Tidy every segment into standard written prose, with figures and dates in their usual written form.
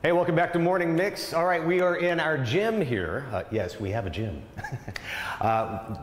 Hey, welcome back to Morning Mix. All right, we are in our gym here. Yes, we have a gym.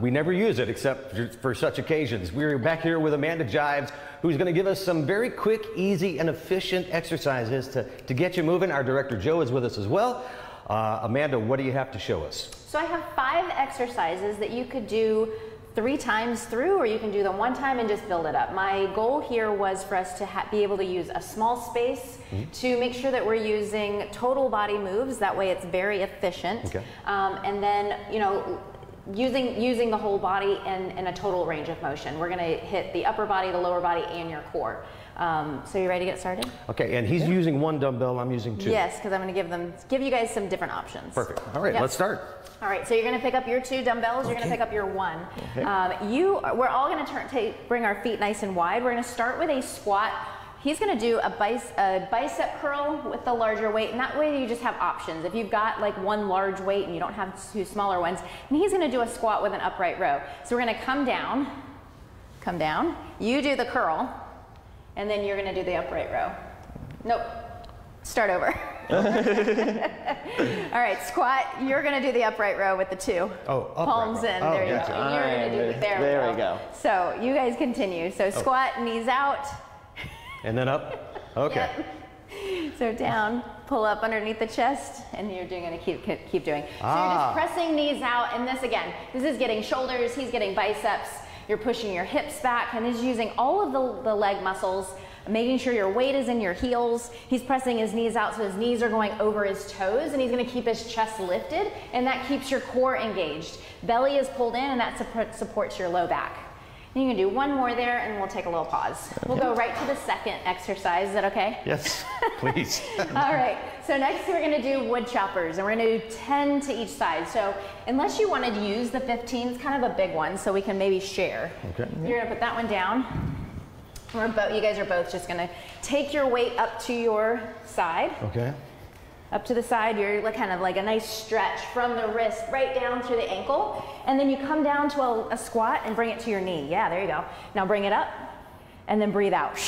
We never use it except for such occasions. We're back here with Amanda Jives, who's going to give us some very quick, easy, and efficient exercises to get you moving. Our director, Joe, is with us as well. Amanda, what do you have to show us? So I have 5 exercises that you could do 3 times through, or you can do them 1 time and just build it up. My goal here was for us to be able to use a small space to make sure that we're using total body moves. That way it's very efficient. Okay. And then, you know, using the whole body in a total range of motion. We're going to hit the upper body, the lower body, and your core. So you ready to get started? Okay, and he's using 1 dumbbell, I'm using 2. Yes, because I'm going to give you guys some different options. Perfect. All right, let's start. All right, so you're going to pick up your 2 dumbbells. You're going to pick up your 1. Okay. We're all going to bring our feet nice and wide. We're going to start with a squat. He's going to do a bicep curl with the larger weight, and that way you just have options. If you've got like 1 large weight and you don't have 2 smaller ones, and he's going to do a squat with an upright row. So we're going to come down, you do the curl, and then you're going to do the upright row. Nope, start over. All right, squat, you're going to do the upright row with the 2. Oh, palms in, there you go. And you're going to do, there we go. So you guys continue. So squat, knees out. And then up? Okay. Yep. So down, pull up underneath the chest, and you're going to keep doing. So you're just pressing knees out, and this again, this is getting shoulders, he's getting biceps, you're pushing your hips back, and he's using all of the leg muscles, making sure your weight is in your heels. He's pressing his knees out so his knees are going over his toes, and he's going to keep his chest lifted, and that keeps your core engaged. Belly is pulled in, and that supports your low back. And you can do 1 more there, and we'll take a little pause. We'll go right to the second exercise. Is that okay? Yes, please. All right, so next we're going to do wood choppers, and we're going to do 10 to each side. So unless you wanted to use the 15, it's kind of a big one, so we can maybe share. Okay. You're going to put that one down. You guys are both just going to take your weight up to your side. Okay. Up to the side, you're kind of like a nice stretch from the wrist right down to the ankle. And then you come down to a squat and bring it to your knee. Yeah, there you go. Now bring it up and then breathe out.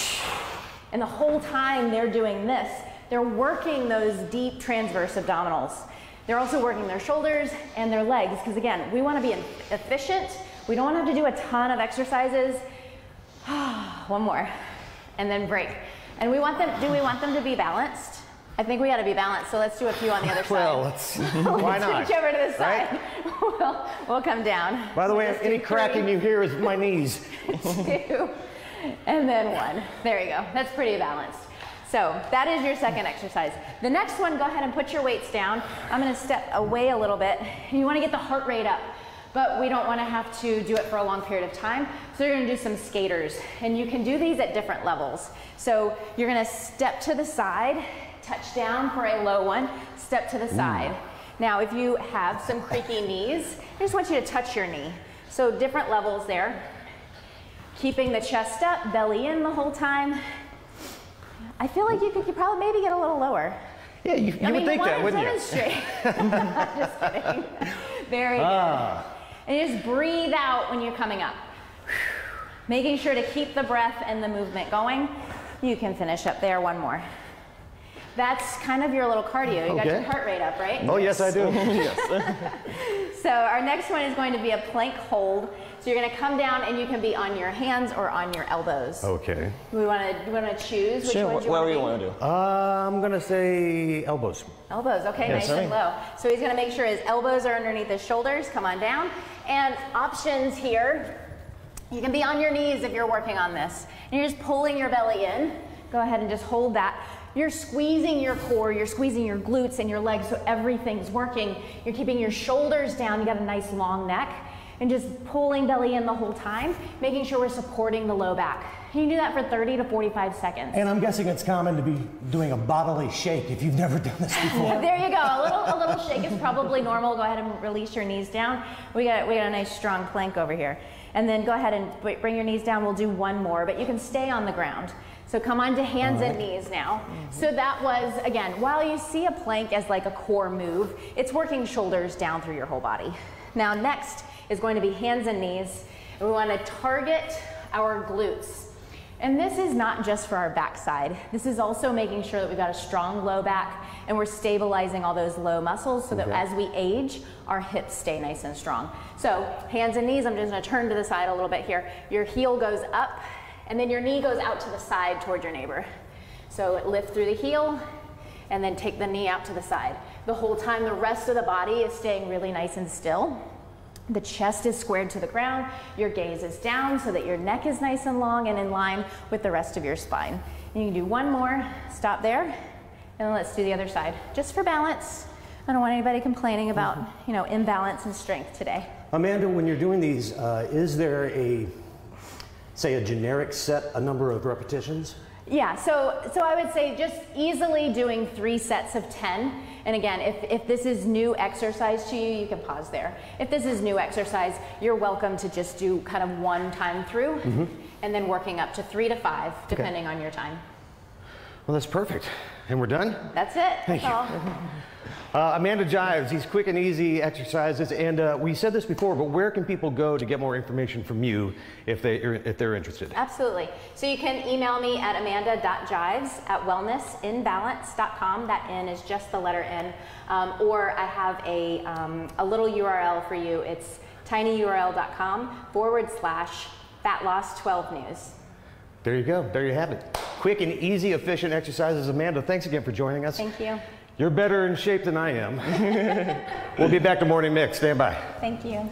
And the whole time they're doing this, they're working those deep transverse abdominals. They're also working their shoulders and their legs, because again, we want to be efficient. We don't want to have to do a ton of exercises. 1 more, and then break. And do we want them to be balanced? I think we got to be balanced, so let's do a few on the other side. Well, why not? Switch over to the side. Right? We'll come down. By the way, any cracking you hear is my knees. 2, and then 1. There you go. That's pretty balanced. So that is your second exercise. The next one, go ahead and put your weights down. I'm going to step away a little bit. You want to get the heart rate up, but we don't want to have to do it for a long period of time. So you're going to do some skaters, and you can do these at different levels. So you're going to step to the side, touch down for a low one, step to the side. Now if you have some creaky knees, I just want you to touch your knee. So different levels there. Keeping the chest up, belly in the whole time. I feel like you could probably maybe get a little lower. Yeah, you would think that, wouldn't you? Just kidding. Very good. And you just breathe out when you're coming up. Making sure to keep the breath and the movement going. You can finish up there. 1 more. That's kind of your little cardio. You got your heart rate up, right? Oh, yes, I do. Yes. So our next one is going to be a plank hold. So you're going to come down, and you can be on your hands or on your elbows. Okay. We want to choose which one you want to do. I'm going to say elbows. Elbows, okay, nice and low. So he's going to make sure his elbows are underneath his shoulders. Come on down. And options here, you can be on your knees if you're working on this. And you're just pulling your belly in. Go ahead and just hold that. You're squeezing your core, you're squeezing your glutes and your legs so everything's working. You're keeping your shoulders down, you got a nice long neck, and just pulling belly in the whole time, making sure we're supporting the low back. You can do that for 30 to 45 seconds. And I'm guessing it's common to be doing a bodily shake if you've never done this before. There you go, a little shake is probably normal. Go ahead and release your knees down. We got a nice strong plank over here. And then go ahead and bring your knees down. We'll do 1 more, but you can stay on the ground. So come on to hands and knees now. So that was, again, while you see a plank as like a core move, it's working shoulders down through your whole body. Now next is going to be hands and knees. And we want to target our glutes. And this is not just for our backside. This is also making sure that we've got a strong low back and we're stabilizing all those low muscles so that as we age, our hips stay nice and strong. So hands and knees, I'm just gonna turn to the side a little bit here. Your heel goes up and then your knee goes out to the side toward your neighbor. So lift through the heel and then take the knee out to the side. The whole time the rest of the body is staying really nice and still. The chest is squared to the ground, your gaze is down so that your neck is nice and long and in line with the rest of your spine. And you can do one more, stop there, and then let's do the other side. Just for balance. I don't want anybody complaining about, you know, imbalance and strength today. Amanda, when you're doing these, is there say a generic set, a number of repetitions? Yeah, so I would say just easily doing 3 sets of 10. And again, if this is new exercise to you, you can pause there. If this is new exercise, you're welcome to just do kind of 1 time through and then working up to 3 to 5, depending on your time. Well, that's perfect. And we're done? That's it. Thank you. Amanda Jives, these quick and easy exercises. And we said this before, but where can people go to get more information from you if they're interested? Absolutely. So you can email me at amanda.jives@wellnessinbalance.com. That N is just the letter N. Or I have a little URL for you. It's tinyurl.com/fatloss12news. There you go. There you have it. Quick and easy, efficient exercises. Amanda, thanks again for joining us. Thank you. You're better in shape than I am. We'll be back to Morning Mix. Stand by. Thank you.